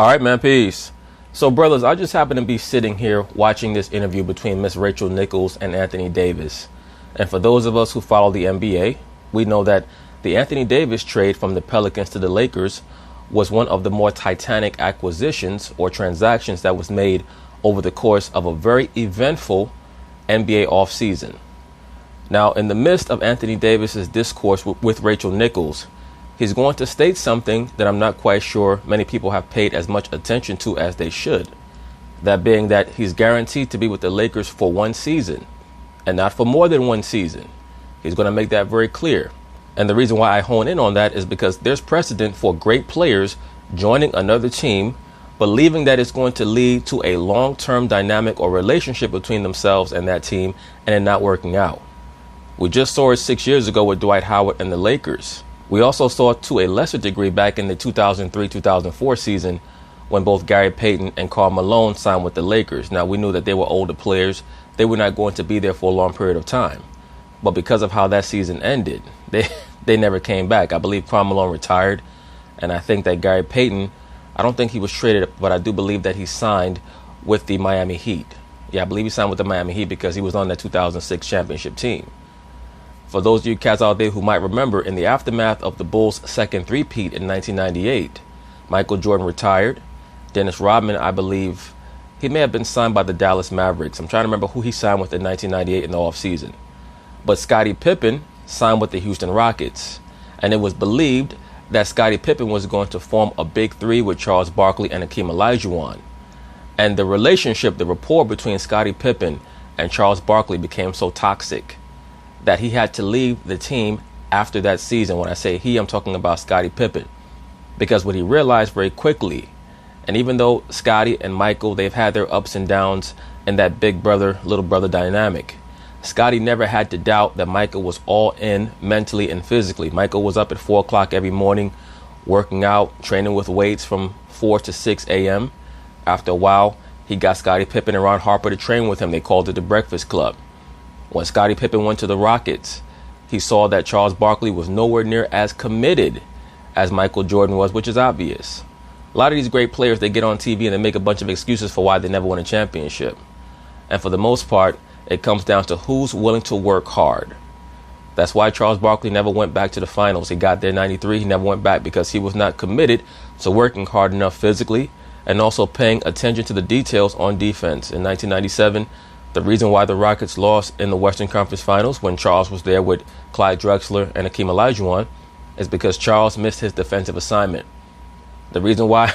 All right, man, peace. So, brothers, I just happen to be sitting here watching this interview between Miss Rachel Nichols and Anthony Davis. And for those of us who follow the NBA, we know that the Anthony Davis trade from the Pelicans to the Lakers was one of the more titanic acquisitions or transactions that was made over the course of a very eventful NBA offseason. Now, in the midst of Anthony Davis's discourse with Rachel Nichols, he's going to state something that I'm not quite sure many people have paid as much attention to as they should. That being that he's guaranteed to be with the Lakers for one season and not for more than one season. He's going to make that very clear. And the reason why I hone in on that is because there's precedent for great players joining another team, believing that it's going to lead to a long-term dynamic or relationship between themselves and that team, and it not working out. We just saw it 6 years ago with Dwight Howard and the Lakers. We also saw it to a lesser degree back in the 2003-2004 season when both Gary Payton and Karl Malone signed with the Lakers. Now, we knew that they were older players. They were not going to be there for a long period of time. But because of how that season ended, they never came back. I believe Karl Malone retired, and I think that Gary Payton, I don't think he was traded, but I do believe that he signed with the Miami Heat. Yeah, I believe he signed with the Miami Heat because he was on that 2006 championship team. For those of you cats out there who might remember, in the aftermath of the Bulls' second three-peat in 1998, Michael Jordan retired. Dennis Rodman, I believe, he may have been signed by the Dallas Mavericks. I'm trying to remember who he signed with in 1998 in the offseason. But Scottie Pippen signed with the Houston Rockets. And it was believed that Scottie Pippen was going to form a big three with Charles Barkley and Hakeem Olajuwon. And the relationship, the rapport between Scottie Pippen and Charles Barkley became so toxic that he had to leave the team after that season. When I say he, I'm talking about Scottie Pippen. Because what he realized very quickly, and even though Scottie and Michael, they've had their ups and downs in that big brother, little brother dynamic, Scottie never had to doubt that Michael was all in mentally and physically. Michael was up at 4 o'clock every morning, working out, training with weights from 4 to 6 a.m. After a while, he got Scottie Pippen and Ron Harper to train with him. They called it the Breakfast Club. When Scottie Pippen went to the Rockets, he saw that Charles Barkley was nowhere near as committed as Michael Jordan was, which is obvious. A lot of these great players, they get on TV and they make a bunch of excuses for why they never won a championship. And for the most part, it comes down to who's willing to work hard. That's why Charles Barkley never went back to the finals. He got there in 93. He never went back because he was not committed to working hard enough physically and also paying attention to the details on defense. In 1997, the reason why the Rockets lost in the Western Conference Finals when Charles was there with Clyde Drexler and Hakeem Olajuwon is because Charles missed his defensive assignment. The reason why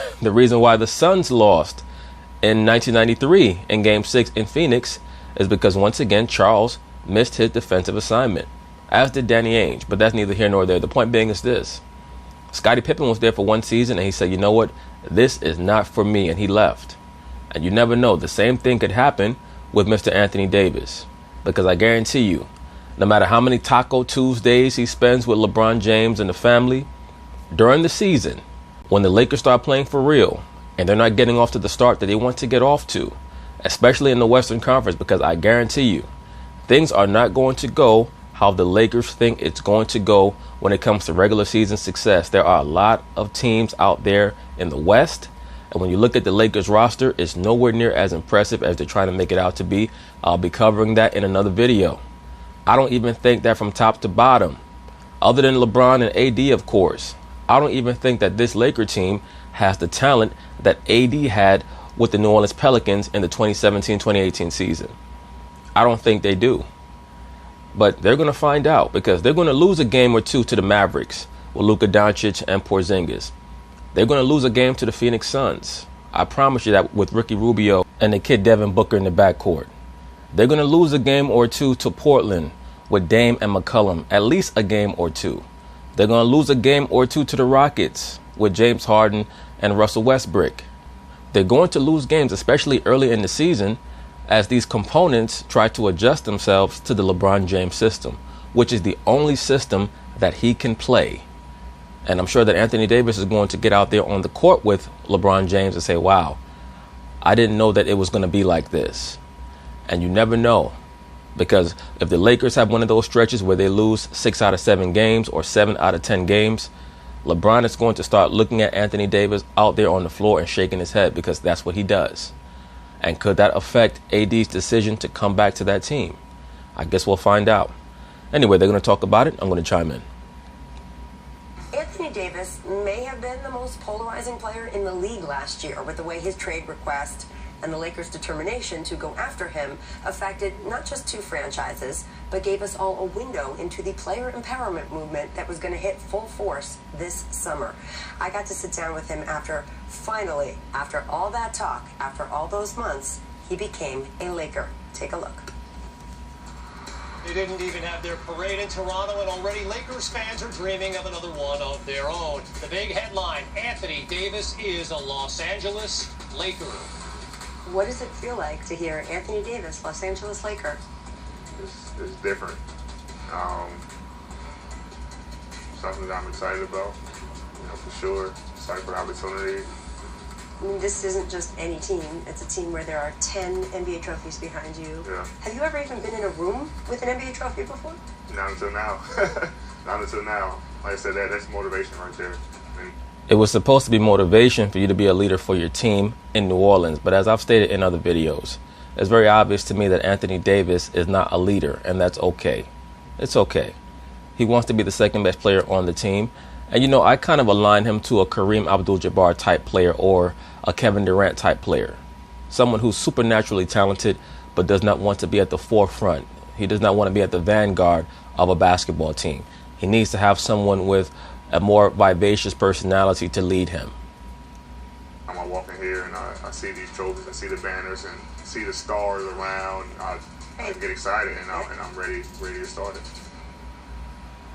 the Suns lost in 1993 in Game 6 in Phoenix is because, once again, Charles missed his defensive assignment, as did Danny Ainge. But that's neither here nor there. The point being is this. Scottie Pippen was there for one season, and he said, you know what? This is not for me, and he left. And you never know. The same thing could happen with Mr. Anthony Davis, because I guarantee you, no matter how many Taco Tuesdays he spends with LeBron James and the family, during the season, when the Lakers start playing for real, and they're not getting off to the start that they want to get off to, especially in the Western Conference, because I guarantee you, things are not going to go how the Lakers think it's going to go when it comes to regular season success. There are a lot of teams out there in the West, and when you look at the Lakers roster, it's nowhere near as impressive as they're trying to make it out to be. I'll be covering that in another video. I don't even think that from top to bottom, other than LeBron and AD, of course, I don't even think that this Laker team has the talent that AD had with the New Orleans Pelicans in the 2017-2018 season. I don't think they do. But they're going to find out, because they're going to lose a game or two to the Mavericks with Luka Doncic and Porzingis. They're going to lose a game to the Phoenix Suns. I promise you that, with Ricky Rubio and the kid Devin Booker in the backcourt. They're going to lose a game or two to Portland with Dame and McCollum, at least a game or two. They're going to lose a game or two to the Rockets with James Harden and Russell Westbrook. They're going to lose games, especially early in the season, as these components try to adjust themselves to the LeBron James system, which is the only system that he can play. And I'm sure that Anthony Davis is going to get out there on the court with LeBron James and say, wow, I didn't know that it was going to be like this. And you never know, because if the Lakers have one of those stretches where they lose 6 out of 7 games or 7 out of 10 games, LeBron is going to start looking at Anthony Davis out there on the floor and shaking his head because that's what he does. And could that affect AD's decision to come back to that team? I guess we'll find out. Anyway, they're going to talk about it. I'm going to chime in. Anthony Davis may have been the most polarizing player in the league last year with the way his trade request and the Lakers' determination to go after him affected not just two franchises, but gave us all a window into the player empowerment movement that was going to hit full force this summer. I got to sit down with him finally, after all that talk, after all those months, he became a Laker. Take a look. They didn't even have their parade in Toronto, and already Lakers fans are dreaming of another one of their own. The big headline, Anthony Davis is a Los Angeles Laker. What does it feel like to hear Anthony Davis, Los Angeles Laker? It's different. Something that I'm excited about, for sure. Excited for the opportunity. I mean, this isn't just any team. It's a team where there are 10 NBA trophies behind you. Yeah. Have you ever even been in a room with an NBA trophy before? Not until now. Not until now. Like I said, that's motivation right there. It was supposed to be motivation for you to be a leader for your team in New Orleans. But as I've stated in other videos, it's very obvious to me that Anthony Davis is not a leader, and that's okay. It's okay. He wants to be the second best player on the team. And, I kind of align him to a Kareem Abdul-Jabbar type player or a Kevin Durant type player. Someone who's supernaturally talented but does not want to be at the forefront. He does not want to be at the vanguard of a basketball team. He needs to have someone with a more vivacious personality to lead him. I'm walking here and I see these trophies, I see the banners and see the stars around. I get excited and I'm ready to get started.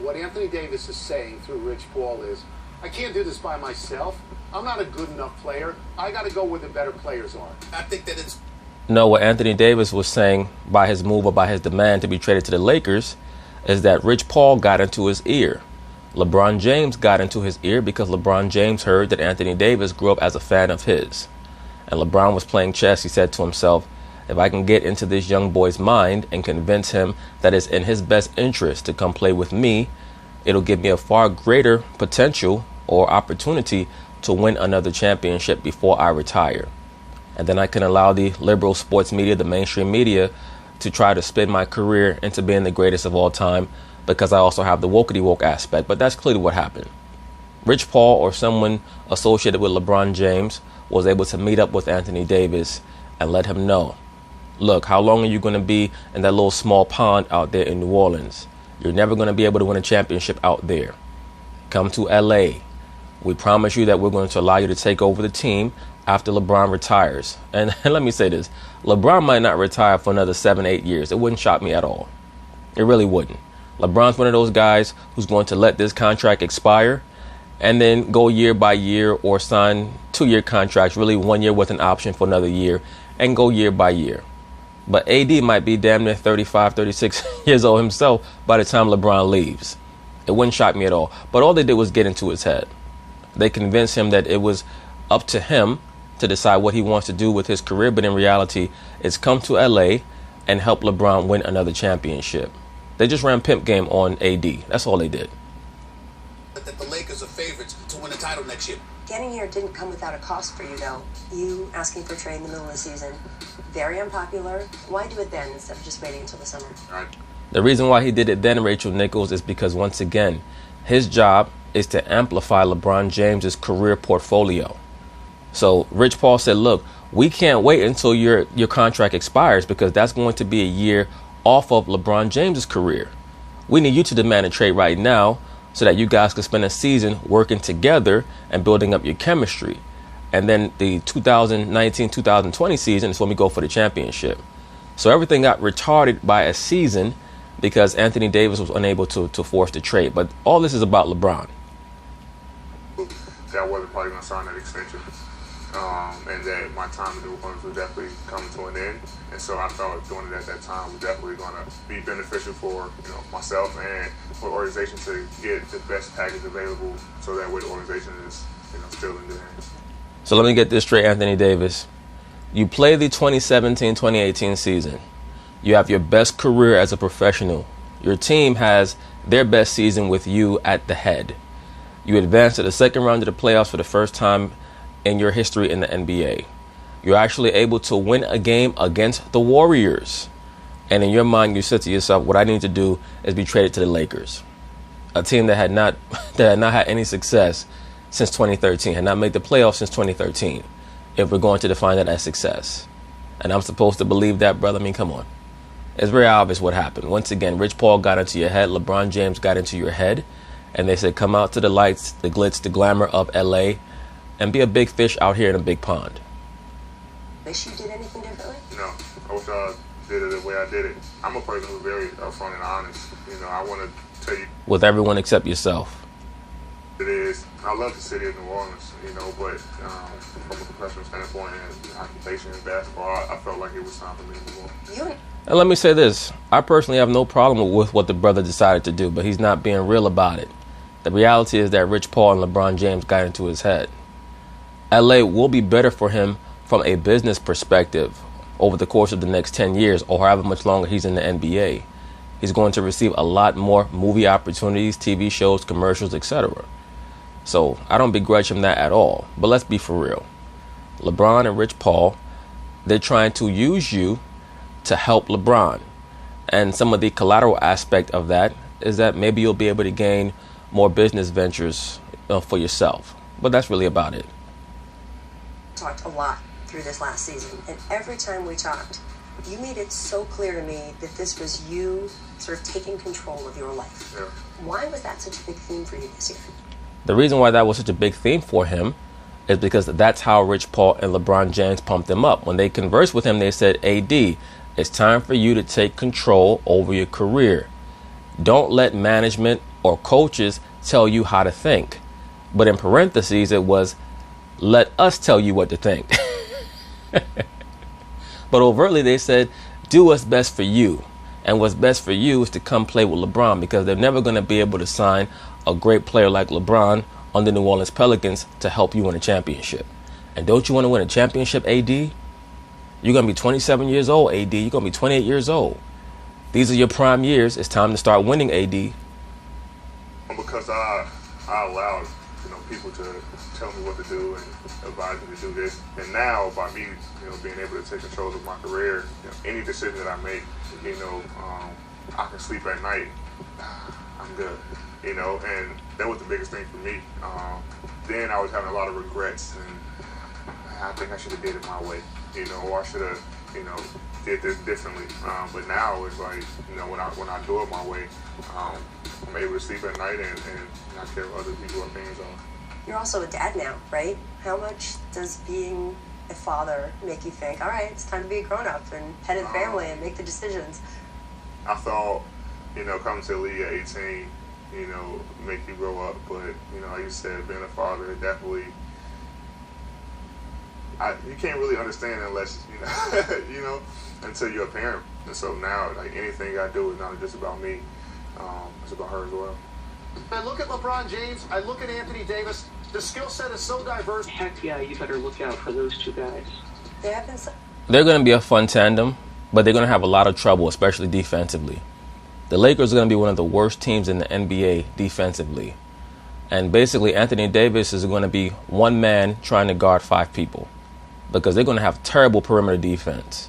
What Anthony Davis is saying through Rich Paul is, I can't do this by myself. I'm not a good enough player. I got to go where the better players are. I think that it's... No, what Anthony Davis was saying by his move or by his demand to be traded to the Lakers is that Rich Paul got into his ear. LeBron James got into his ear because LeBron James heard that Anthony Davis grew up as a fan of his. And LeBron was playing chess. He said to himself, if I can get into this young boy's mind and convince him that it's in his best interest to come play with me, it'll give me a far greater potential or opportunity to win another championship before I retire. And then I can allow the liberal sports media, the mainstream media, to try to spin my career into being the greatest of all time because I also have the wokey woke aspect. But that's clearly what happened. Rich Paul or someone associated with LeBron James was able to meet up with Anthony Davis and let him know, look, how long are you going to be in that little small pond out there in New Orleans? You're never going to be able to win a championship out there. Come to LA. We promise you that we're going to allow you to take over the team after LeBron retires. And let me say this. LeBron might not retire for another 7-8 years. It wouldn't shock me at all. It really wouldn't. LeBron's one of those guys who's going to let this contract expire and then go year by year or sign 2-year contracts, really 1 year with an option for another year, and go year by year. But AD might be damn near 35, 36 years old himself by the time LeBron leaves. It wouldn't shock me at all. But all they did was get into his head. They convinced him that it was up to him to decide what he wants to do with his career. But in reality, it's come to LA and help LeBron win another championship. They just ran pimp game on AD. That's all they did. That the Lakers are favorites to win a title next year. Getting here didn't come without a cost for you, though. You asking for a trade in the middle of the season. Very unpopular. Why do it then instead of just waiting until the summer? The reason why he did it then, Rachel Nichols, is because, once again, his job is to amplify LeBron James's career portfolio. So Rich Paul said, look, we can't wait until your contract expires because that's going to be a year off of LeBron James's career. We need you to demand a trade right now so that you guys can spend a season working together and building up your chemistry. And then the 2019-2020 season is when we go for the championship. So everything got retarded by a season because Anthony Davis was unable to force the trade. But all this is about LeBron. That wasn't probably going to sign that extension. And that my time in New Orleans was definitely coming to an end. And so I thought doing it at that time was definitely going to be beneficial for myself and for the organization to get the best package available so that way the organization is still in their hands. So let me get this straight, Anthony Davis. You play the 2017-2018 season. You have your best career as a professional. Your team has their best season with you at the head. You advance to the second round of the playoffs for the first time in your history in the NBA. You're actually able to win a game against the Warriors. And in your mind, you said to yourself, what I need to do is be traded to the Lakers, a team that had not had any success since 2013, had not made the playoffs since 2013, if we're going to define that as success. And I'm supposed to believe that, brother? I mean, come on. It's very obvious what happened. Once again, Rich Paul got into your head. LeBron James got into your head. And they said, come out to the lights, the glitz, the glamour of L.A. and be a big fish out here in a big pond. Wish you did anything differently? No, I wish I did it the way I did it. I'm a person who's very upfront and honest. I want to tell you. With everyone except yourself. It is. I love the city of New Orleans, but from a professional standpoint and occupation in basketball, I felt like it was time for me to move on. And let me say this. I personally have no problem with what the brother decided to do, but he's not being real about it. The reality is that Rich Paul and LeBron James got into his head. LA will be better for him from a business perspective over the course of the next 10 years or however much longer he's in the NBA. He's going to receive a lot more movie opportunities, TV shows, commercials, etc. So I don't begrudge him that at all. But let's be for real. LeBron and Rich Paul, they're trying to use you to help LeBron. And some of the collateral aspect of that is that maybe you'll be able to gain more business ventures for yourself. But that's really about it. Talked a lot through this last season, and every time we talked, you made it so clear to me that this was you sort of taking control of your life. Yeah. Why was that such a big theme for you this year? The reason why that was such a big theme for him is because that's how Rich Paul and LeBron James pumped him up. When they conversed with him, they said, AD, it's time for you to take control over your career. Don't let management or coaches tell you how to think. But in parentheses, it was, let us tell you what to think. But overtly, they said, do what's best for you. And what's best for you is to come play with LeBron, because they're never going to be able to sign a great player like LeBron on the New Orleans Pelicans to help you win a championship. And don't you want to win a championship, AD? You're going to be 27 years old, AD. You're going to be 28 years old. These are your prime years. It's time to start winning, AD. Because I allowed people to tell me what to do and advise me to do this. And now, by me being able to take control of my career, any decision that I make, I can sleep at night. I'm good, and that was the biggest thing for me. Then I was having a lot of regrets, and I think I should have did it my way, or I should have, did this differently. But now it's like, when I do it my way, I'm able to sleep at night and not care what other people's opinions are. You're also a dad now, right? How much does being a father make you think, all right, it's time to be a grown-up and head of the family and make the decisions? I thought, coming to the league at 18, make you grow up. But, like you said, being a father, definitely, you can't really understand unless, until you're a parent. And so now, like, anything I do is not just about me. It's about her as well. I look at LeBron James, I look at Anthony Davis, the skill set is so diverse. Heck yeah, you better look out for those two guys. They're going to be a fun tandem, but they're going to have a lot of trouble, especially defensively. The Lakers are going to be one of the worst teams in the NBA defensively. And basically, Anthony Davis is going to be one man trying to guard 5 people, because they're going to have terrible perimeter defense.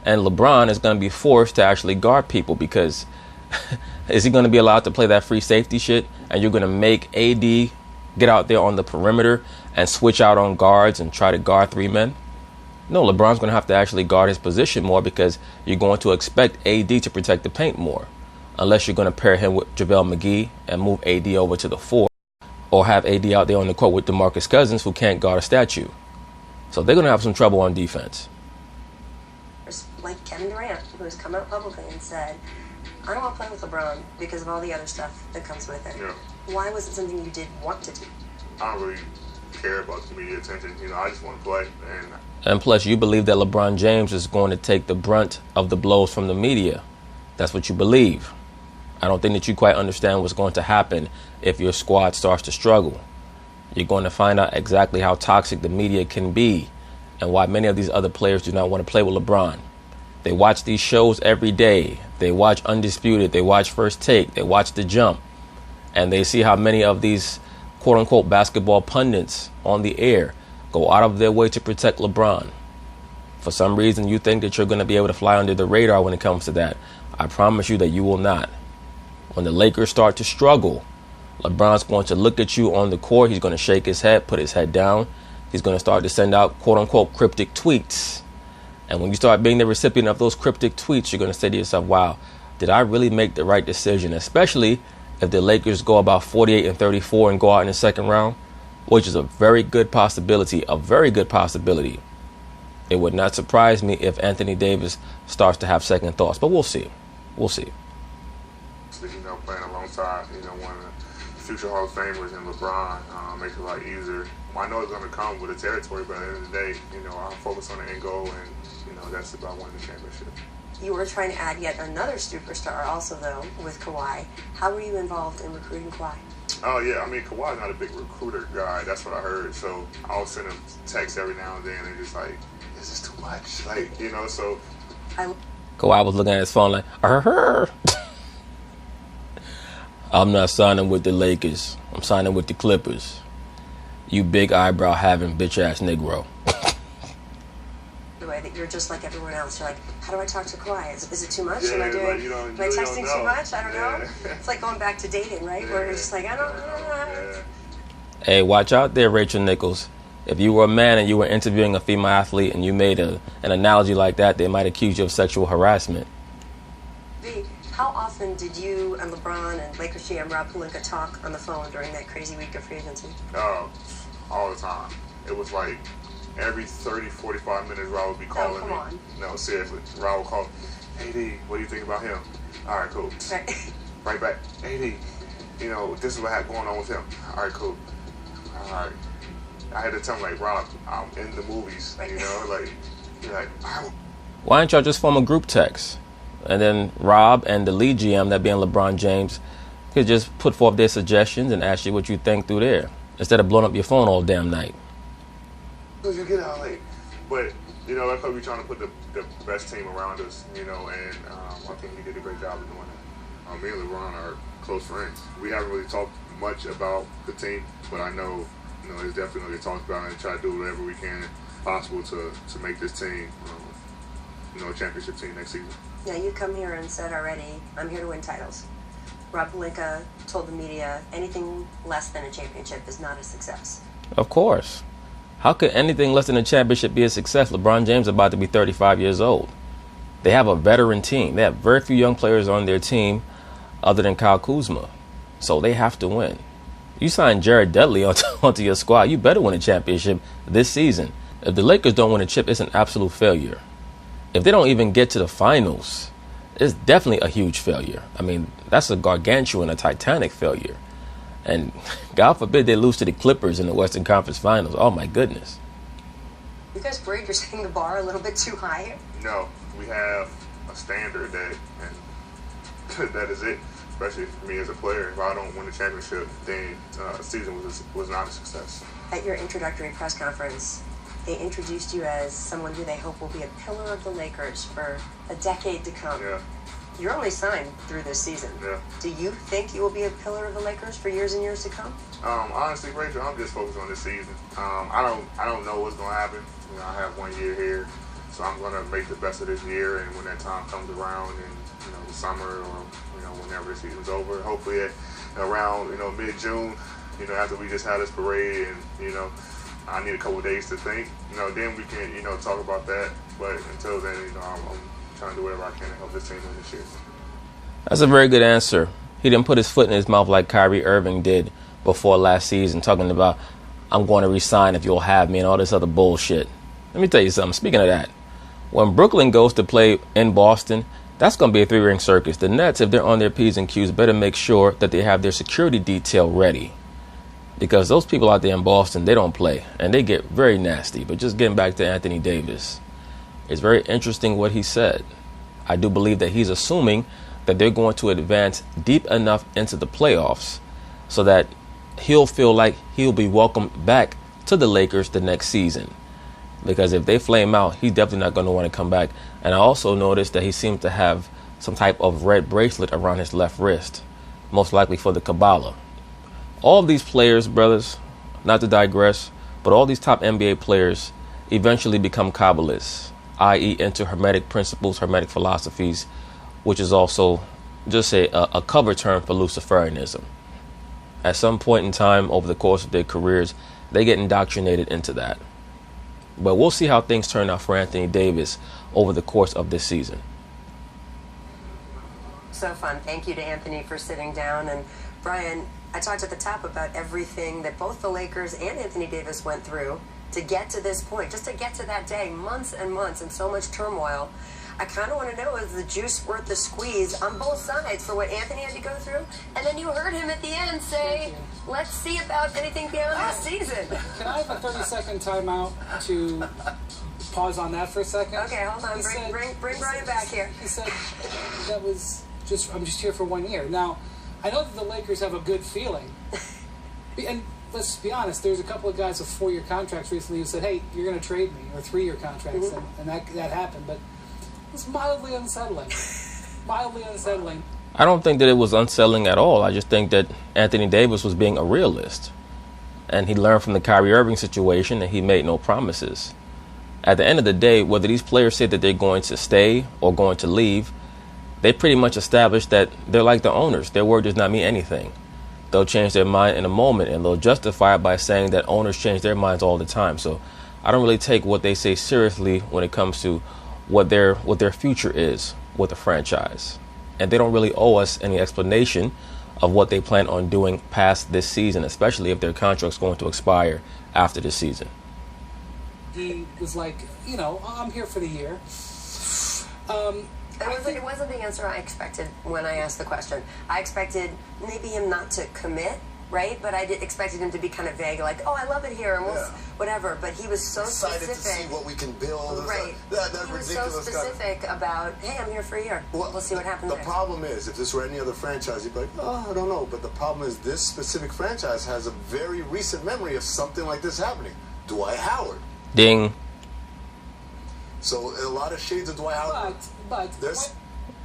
And LeBron is going to be forced to actually guard people, because is he going to be allowed to play that free safety shit? And you're going to make AD get out there on the perimeter and switch out on guards and try to guard 3 men? No, LeBron's going to have to actually guard his position more, because you're going to expect AD to protect the paint more. Unless you're going to pair him with JaVale McGee and move AD over to the 4. Or have AD out there on the court with DeMarcus Cousins, who can't guard a statue. So they're going to have some trouble on defense. Like Kevin Durant, who has come out publicly and said, I don't want to play with LeBron because of all the other stuff that comes with it. Yeah. Why was it something you did want to do? I don't really care about the media attention. I just want to play. And plus, you believe that LeBron James is going to take the brunt of the blows from the media. That's what you believe. I don't think that you quite understand what's going to happen if your squad starts to struggle. You're going to find out exactly how toxic the media can be and why many of these other players do not want to play with LeBron. They watch these shows every day. They watch Undisputed. They watch First Take. They watch The Jump. And they see how many of these quote-unquote basketball pundits on the air go out of their way to protect LeBron. For some reason, you think that you're going to be able to fly under the radar when it comes to that. I promise you that you will not. When the Lakers start to struggle, LeBron's going to look at you on the court. He's going to shake his head, put his head down. He's going to start to send out quote-unquote cryptic tweets. And when you start being the recipient of those cryptic tweets, you're going to say to yourself, wow, did I really make the right decision? Especially if the Lakers go about 48-34 and go out in the second round, which is a very good possibility, It would not surprise me if Anthony Davis starts to have second thoughts, but we'll see. We'll see. Playing alongside, one of the future Hall of Famers and LeBron makes it a lot easier. I know it's going to come with the territory, but at the end of the day, I'll focus on the end goal, and, that's about winning the championship. You were trying to add yet another superstar also, though, with Kawhi. How were you involved in recruiting Kawhi? Oh, yeah. I mean, Kawhi's not a big recruiter guy. That's what I heard. So I'll send him texts every now and then and just like, this is too much. So. Kawhi was looking at his phone like, I'm not signing with the Lakers. I'm signing with the Clippers. You big eyebrow having bitch ass Negro. The way that you're just like everyone else. You're like, how do I talk to Kawhi? Is it too much? Yeah, Am I texting don't too much? I don't know. It's like going back to dating, right? Where you're just like, I don't know. Yeah. Hey, watch out there, Rachel Nichols. If you were a man and you were interviewing a female athlete and you made an analogy like that, they might accuse you of sexual harassment. How often did you and LeBron and Lakers GM Rob Pelinka talk on the phone during that crazy week of free agency? All the time. It was like every 30, 45 minutes, Rob would be calling come me. on. No, seriously. Rob would call, hey, D, what do you think about him? All right, cool. Right back. Hey, D, this is what had going on with him. All right, cool. All right. I had to tell him, like, Rob, I'm in the movies, you're like, Why don't y'all just form a group text? And then Rob and the lead GM, that being LeBron James, could just put forth their suggestions and ask you what you think through there, instead of blowing up your phone all damn night. You get out late. But, that's why we're trying to put the best team around us, and I think we did a great job of doing that. Me and LeBron are close friends. We haven't really talked much about the team, but I know, it's definitely going to get talked about and try to do whatever we can possible to make this team, a championship team next season. Now, you come here and said already, I'm here to win titles. Rob Pelinka told the media anything less than a championship is not a success. Of course. How could anything less than a championship be a success? LeBron James is about to be 35 years old. They have a veteran team. They have very few young players on their team other than Kyle Kuzma. So they have to win. You sign Jared Dudley onto your squad, you better win a championship this season. If the Lakers don't win a chip, it's an absolute failure. If they don't even get to the finals, it's definitely a huge failure. I mean, that's a gargantuan, a titanic failure. And God forbid they lose to the Clippers in the Western Conference Finals. Oh, my goodness. You guys worried you're setting the bar a little bit too high here? No, we have a standard that is it, especially for me as a player. If I don't win the championship, then the season was not a success. At your introductory press conference, they introduced you as someone who they hope will be a pillar of the Lakers for a decade to come. Yeah. You're only signed through this season. Yeah. Do you think you will be a pillar of the Lakers for years and years to come? Honestly, Rachel, I'm just focused on this season. I don't know what's going to happen. I have 1 year here, so I'm going to make the best of this year. And when that time comes around, in the summer or whenever the season's over, hopefully around mid-June, after we just had this parade and I need a couple of days to think. Then we can talk about that. But until then, I'm trying to do whatever I can to help this team win this year. That's a very good answer. He didn't put his foot in his mouth like Kyrie Irving did before last season, talking about, I'm going to resign if you'll have me and all this other bullshit. Let me tell you something. Speaking of that, when Brooklyn goes to play in Boston, that's going to be a three-ring circus. The Nets, if they're on their P's and Q's, better make sure that they have their security detail ready. Because those people out there in Boston, they don't play. And they get very nasty. But just getting back to Anthony Davis, it's very interesting what he said. I do believe that he's assuming that they're going to advance deep enough into the playoffs so that he'll feel like he'll be welcomed back to the Lakers the next season. Because if they flame out, he's definitely not going to want to come back. And I also noticed that he seems to have some type of red bracelet around his left wrist, most likely for the Kabbalah. All of these players, brothers, not to digress, but all these top NBA players eventually become Kabbalists, i.e. into Hermetic principles, Hermetic philosophies, which is also just a cover term for Luciferianism. At some point in time over the course of their careers, they get indoctrinated into that. But we'll see how things turn out for Anthony Davis over the course of this season. So fun. Thank you to Anthony for sitting down. And Brian, I talked at the top about everything that both the Lakers and Anthony Davis went through to get to this point, just to get to that day, months and months and so much turmoil. I kind of want to know, is the juice worth the squeeze on both sides for what Anthony had to go through? And then you heard him at the end say, let's see about anything beyond this season. Can I have a 30-second timeout to pause on that for a second? Okay, hold on. Bring Brian back here. He said that was I'm just here for 1 year. Now, I know that the Lakers have a good feeling. And let's be honest, there's a couple of guys with 4-year contracts recently who said, hey, you're going to trade me, or 3-year contracts, and that happened. But it's mildly unsettling. Mildly unsettling. I don't think that it was unsettling at all. I just think that Anthony Davis was being a realist. And he learned from the Kyrie Irving situation and he made no promises. At the end of the day, whether these players say that they're going to stay or going to leave, they pretty much established that they're like the owners. Their word does not mean anything. They'll change their mind in a moment and they'll justify it by saying that owners change their minds all the time. So I don't really take what they say seriously when it comes to what their future is with the franchise. And they don't really owe us any explanation of what they plan on doing past this season, especially if their contract's going to expire after this season. He was like, I'm here for the year. It wasn't the answer I expected when I asked the question. I expected maybe him not to commit, right? But I expected him to be kind of vague, like, oh, I love it here, and whatever. But he was so excited specific. to see what we can build. Right. That he was so specific about, hey, I'm here for a year. We'll see what happens The next. problem is, if this were any other franchise, you'd be like, oh, I don't know. But the problem is this specific franchise has a very recent memory of something like this happening. Dwight Howard. Ding. So a lot of shades of Dwight Howard.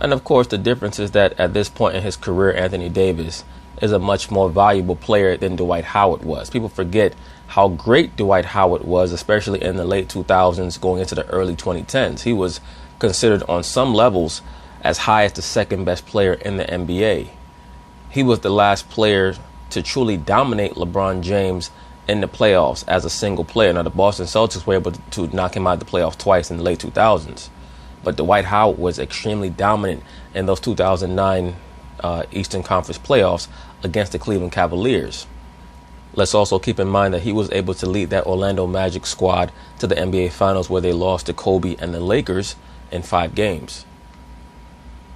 And of course, the difference is that at this point in his career, Anthony Davis is a much more valuable player than Dwight Howard was. People forget how great Dwight Howard was, especially in the late 2000s going into the early 2010s. He was considered on some levels as high as the second best player in the NBA. He was the last player to truly dominate LeBron James in the playoffs as a single player. Now, the Boston Celtics were able to knock him out of the playoffs twice in the late 2000s. But Dwight Howard was extremely dominant in those 2009 Eastern Conference playoffs against the Cleveland Cavaliers. Let's also keep in mind that he was able to lead that Orlando Magic squad to the NBA Finals, where they lost to Kobe and the Lakers in 5 games.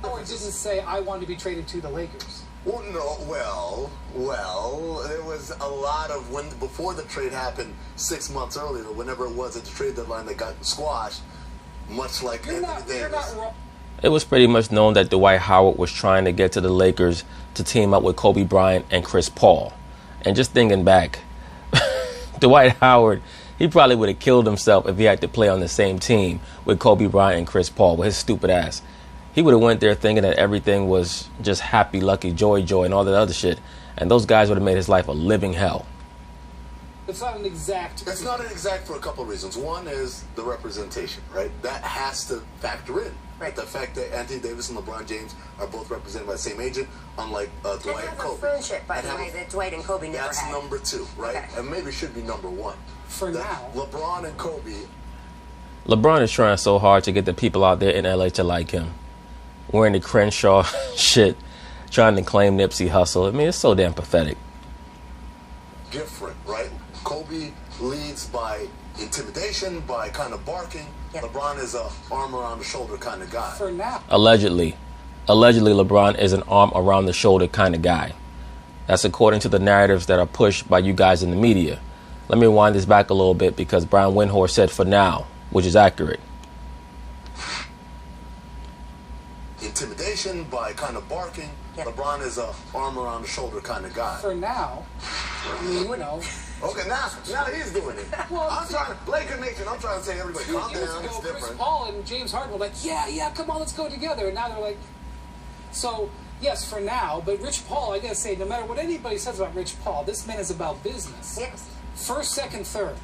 Howard didn't say, I want to be traded to the Lakers. Well, no, well, there was a lot of before the trade happened 6 months earlier, whenever it was at the trade deadline that got squashed, much like Anthony Davis. It was pretty much known that Dwight Howard was trying to get to the Lakers to team up with Kobe Bryant and Chris Paul. And just thinking back, Dwight Howard, he probably would have killed himself if he had to play on the same team with Kobe Bryant and Chris Paul with his stupid ass. He would have went there thinking that everything was just happy, lucky, joy, and all that other shit. And those guys would have made his life a living hell. It's not an exact. It's not an exact for a couple of reasons. One is the representation, right? That has to factor in. Right. The fact that Anthony Davis and LeBron James are both represented by the same agent, unlike Dwight and have Kobe. A friendship, by the way, that Dwight and Kobe never had. That's number 2, right? Okay. And maybe should be number 1. Now. LeBron and Kobe. LeBron is trying so hard to get the people out there in LA to like him. Wearing the Crenshaw shit, trying to claim Nipsey Hussle. I mean, it's so damn pathetic. Different, right? Kobe leads by intimidation, by kind of barking. Yep. LeBron is a arm around the shoulder kind of guy. For now. Allegedly, LeBron is an arm around the shoulder kind of guy. That's according to the narratives that are pushed by you guys in the media. Let me wind this back a little bit because Brian Windhorst said for now, which is accurate. Intimidation by kind of barking. Yep. LeBron is a arm around the shoulder kind of guy. For now, Okay, now he's doing it. Well, I'm trying to, Laker Nation, I'm trying to say everybody, calm down, it's different. Chris Paul and James Harden were like, yeah, come on, let's go together. And now they're like, so Yes, for now. But Rich Paul, I got to say, no matter what anybody says about Rich Paul, this man is about business. Yes. First, second, third.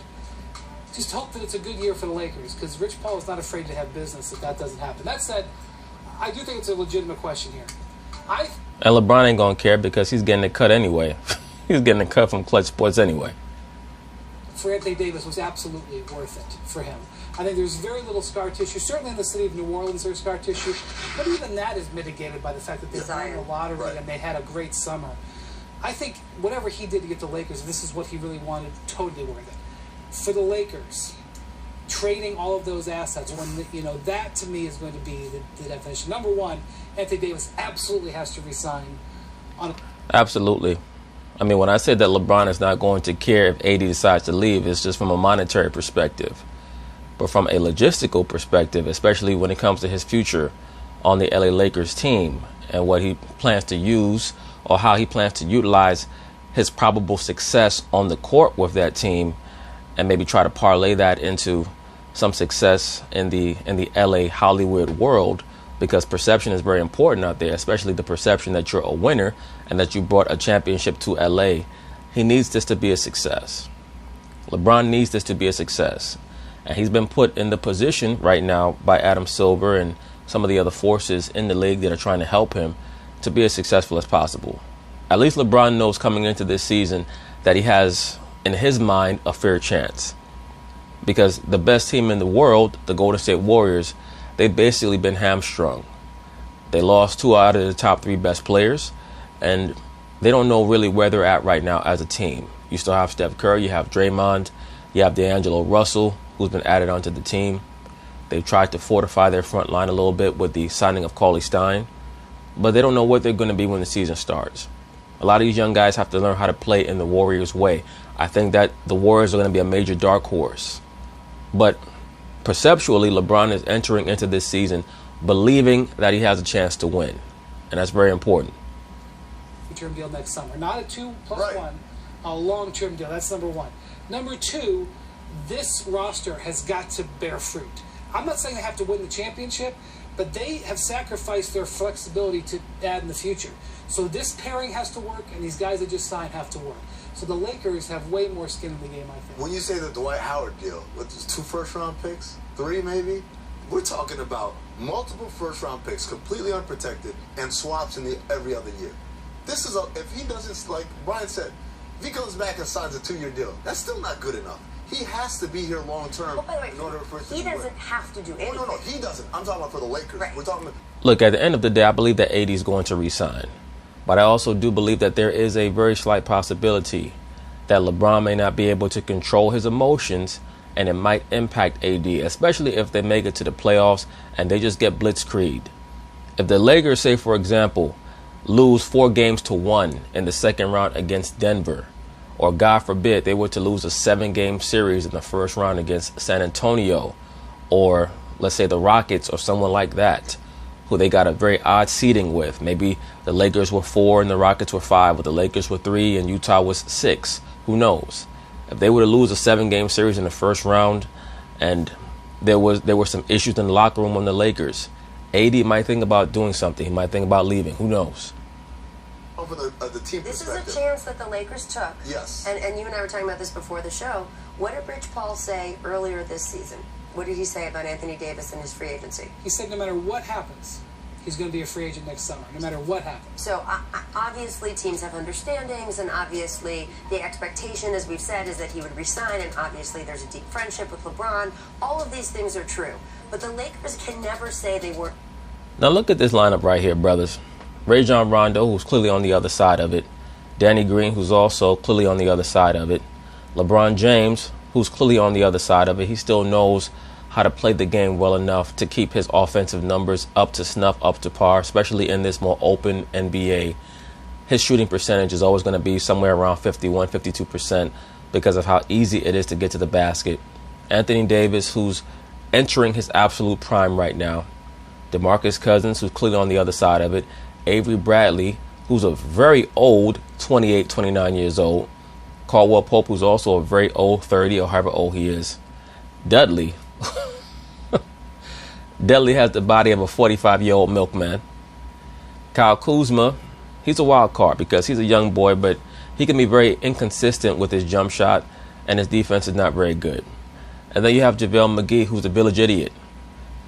Just hope that it's a good year for the Lakers, because Rich Paul is not afraid to have business if that doesn't happen. That said, I do think it's a legitimate question here. And LeBron ain't going to care because he's getting a cut anyway. He's getting a cut from Clutch Sports anyway. For Anthony Davis was absolutely worth it for him. I think there's very little scar tissue. Certainly in the city of New Orleans there's scar tissue. But even that is mitigated by the fact that they won the lottery and they had a great summer. I think whatever he did to get the Lakers, this is what he really wanted, totally worth it. For the Lakers, trading all of those assets, that to me is going to be the definition. Number one, Anthony Davis absolutely has to resign. Absolutely. I mean, when I said that LeBron is not going to care if AD decides to leave, it's just from a monetary perspective. But from a logistical perspective, especially when it comes to his future on the LA Lakers team and what he plans to use or how he plans to utilize his probable success on the court with that team and maybe try to parlay that into some success in the LA Hollywood world, because perception is very important out there, especially the perception that you're a winner and that you brought a championship to LA. He needs this to be a success. LeBron needs this to be a success. And he's been put in the position right now by Adam Silver and some of the other forces in the league that are trying to help him to be as successful as possible. At least LeBron knows coming into this season that he has, in his mind, a fair chance. Because the best team in the world, the Golden State Warriors, they've basically been hamstrung. They lost 2 out of the top 3 best players, and they don't know really where they're at right now as a team. You still have Steph Curry, you have Draymond, you have D'Angelo Russell, who's been added onto the team. They've tried to fortify their front line a little bit with the signing of Cauley Stein, but they don't know what they're going to be when the season starts. A lot of these young guys have to learn how to play in the Warriors' way. I think that the Warriors are going to be a major dark horse. But perceptually, LeBron is entering into this season believing that he has a chance to win. And that's very important. Term deal next summer. Not a 2+1, a long-term deal. That's number one. Number two, this roster has got to bear fruit. I'm not saying they have to win the championship, but they have sacrificed their flexibility to add in the future. So this pairing has to work, and these guys that just signed have to work. So the Lakers have way more skin in the game, I think. When you say the Dwight Howard deal, with 2 first-round picks, 3 maybe, we're talking about multiple first-round picks, completely unprotected, and swaps in every other year. This is if he doesn't, like Brian said, if he comes back and signs a 2-year deal, that's still not good enough. He has to be here long term in order for it to he doesn't have to do anything. No, he doesn't. I'm talking about for the Lakers. Right. We're talking about. Look, at the end of the day, I believe that AD is going to resign. But I also do believe that there is a very slight possibility that LeBron may not be able to control his emotions, and it might impact AD, especially if they make it to the playoffs and they just get blitzkrieged. If the Lakers, say, for example, lose 4-1 in the second round against Denver, or God forbid they were to lose a 7-game series in the first round against San Antonio, or let's say the Rockets or someone like that, who they got a very odd seeding with. Maybe the Lakers were 4 and the Rockets were 5, or the Lakers were 3 and Utah was 6. Who knows? If they were to lose a 7-game series in the first round and there were some issues in the locker room on the Lakers, AD might think about doing something. He might think about leaving. Who knows? Over the team this perspective. is a chance that the Lakers took. Yes. And you and I were talking about this before the show. What did Rich Paul say earlier this season? What did he say about Anthony Davis and his free agency? He said no matter what happens, he's going to be a free agent next summer, no matter what happens. So obviously teams have understandings, and obviously the expectation, as we've said, is that he would resign, and obviously there's a deep friendship with LeBron. All of these things are true. But the Lakers can never say they were. Now look at this lineup right here, brothers. Rajon Rondo, who's clearly on the other side of it. Danny Green, who's also clearly on the other side of it. LeBron James, who's clearly on the other side of it. He still knows how to play the game well enough to keep his offensive numbers up to snuff, up to par, especially in this more open NBA. His shooting percentage is always going to be somewhere around 51, 52% because of how easy it is to get to the basket. Anthony Davis, who's entering his absolute prime right now. DeMarcus Cousins, who's clearly on the other side of it. Avery Bradley, who's a very old 28, 29 years old. Caldwell Pope, who's also a very old 30 or however old he is. Dudley. Dudley has the body of a 45-year-old milkman. Kyle Kuzma, he's a wild card because he's a young boy, but he can be very inconsistent with his jump shot, and his defense is not very good. And then you have JaVale McGee, who's a village idiot.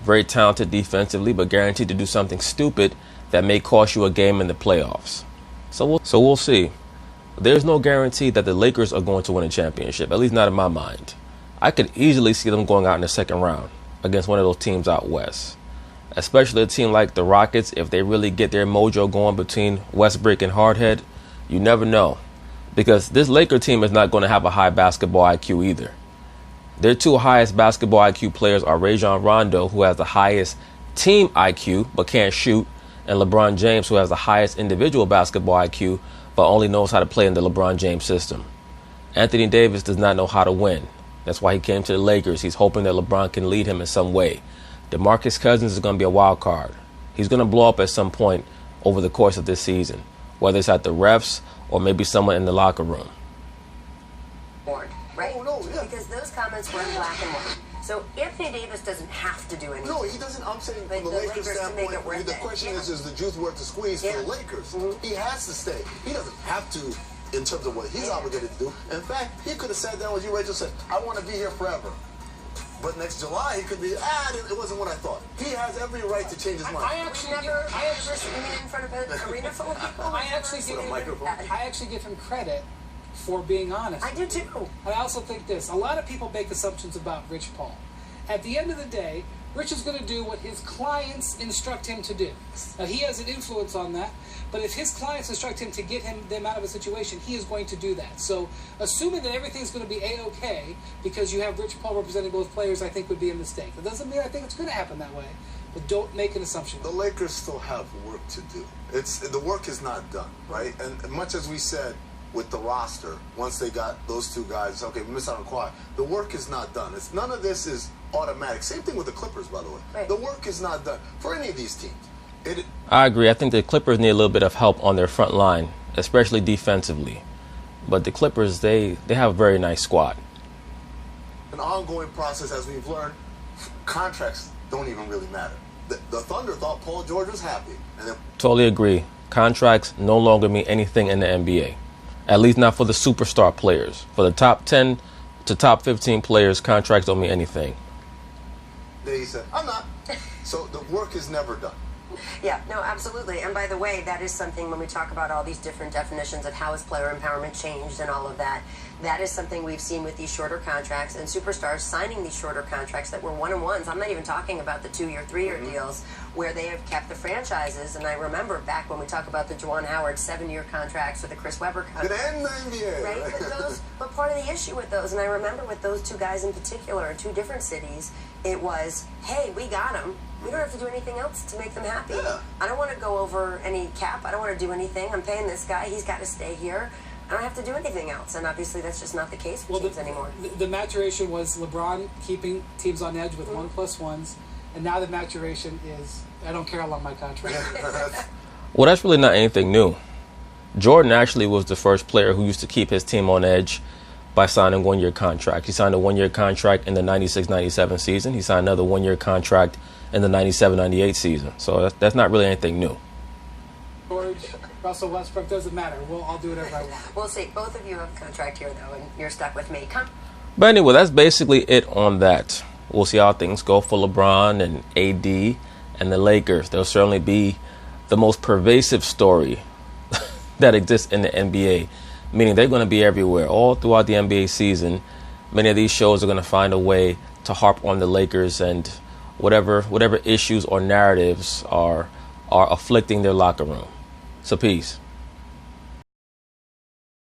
Very talented defensively, but guaranteed to do something stupid that may cost you a game in the playoffs. So we'll see. There's no guarantee that the Lakers are going to win a championship, at least not in my mind. I could easily see them going out in the second round against one of those teams out west. Especially a team like the Rockets, if they really get their mojo going between Westbrook and Hardhead, you never know. Because this Laker team is not going to have a high basketball IQ either. Their two highest basketball IQ players are Rajon Rondo, who has the highest team IQ but can't shoot, and LeBron James, who has the highest individual basketball IQ but only knows how to play in the LeBron James system. Anthony Davis does not know how to win. That's why he came to the Lakers. He's hoping that LeBron can lead him in some way. DeMarcus Cousins is going to be a wild card. He's going to blow up at some point over the course of this season, whether it's at the refs or maybe someone in the locker room. Right? Oh, no, yeah. Because those comments were in black and white. So Anthony Davis doesn't have to do anything. No, he doesn't. I'm saying But from the Lakers to make standpoint, it worth the it. question is the juice worth the squeeze for the Lakers? He has to stay. He doesn't have to in terms of what he's obligated to do. In fact, he could have sat down with you, Rachel, said, I want to be here forever. But next July, he could be, it wasn't what I thought. He has every right to change his mind. I actually seen him in front of an arena full of people. I actually give him credit for being honest. I do too. I also think this. A lot of people make assumptions about Rich Paul. At the end of the day, Rich is going to do what his clients instruct him to do. Now, he has an influence on that, but if his clients instruct him to get them out of a situation, he is going to do that. So assuming that everything's going to be A-okay because you have Rich Paul representing both players, I think would be a mistake. That doesn't mean I think it's going to happen that way, but don't make an assumption. The Lakers still have work to do. The work is not done, right? And much as we said with the roster, once they got those two guys, okay, we missed out on Kawhi. The work is not done. None of this is automatic. Same thing with the Clippers, by the way. Right. The work is not done for any of these teams. I agree. I think the Clippers need a little bit of help on their front line, especially defensively. But the Clippers, they have a very nice squad. An ongoing process, as we've learned, contracts don't even really matter. The Thunder thought Paul George was happy. And then Totally agree. Contracts no longer mean anything in the NBA. At least not for the superstar players. For the top 10 to top 15 players, contracts don't mean anything. he said, I'm not. So the work is never done. Yeah, no, absolutely. And by the way, that is something when we talk about all these different definitions of how is player empowerment changed and all of that, that is something we've seen with these shorter contracts and superstars signing these shorter contracts that were one-on-ones. I'm not even talking about the 2-year, 3-year deals where they have kept the franchises. And I remember back when we talk about the Juwan Howard 7-year contracts or the Chris Webber contracts. Good end the NBA. Right? But part of the issue with those, and I remember with those two guys in particular in two different cities, it was, hey, we got them. We don't have to do anything else to make them happy. Yeah. I don't want to go over any cap. I don't want to do anything. I'm paying this guy. He's got to stay here. I don't have to do anything else. And obviously that's just not the case for teams anymore. The maturation was LeBron keeping teams on edge with 1+1s. And now the maturation is, I don't care how long my contract is. Well, that's really not anything new. Jordan actually was the first player who used to keep his team on edge by signing a 1-year contract. He signed a 1-year contract in the 96-97 season. He signed another 1-year contract in the 97-98 season. So that's not really anything new. George, Russell Westbrook, doesn't matter. I'll do whatever I want. We'll see. Both of you have a contract here, though, and you're stuck with me. Come. But anyway, that's basically it on that. We'll see how things go for LeBron and AD and the Lakers. They'll certainly be the most pervasive story that exists in the NBA, meaning they're going to be everywhere all throughout the NBA season. Many of these shows are going to find a way to harp on the Lakers and whatever issues or narratives are afflicting their locker room. So peace.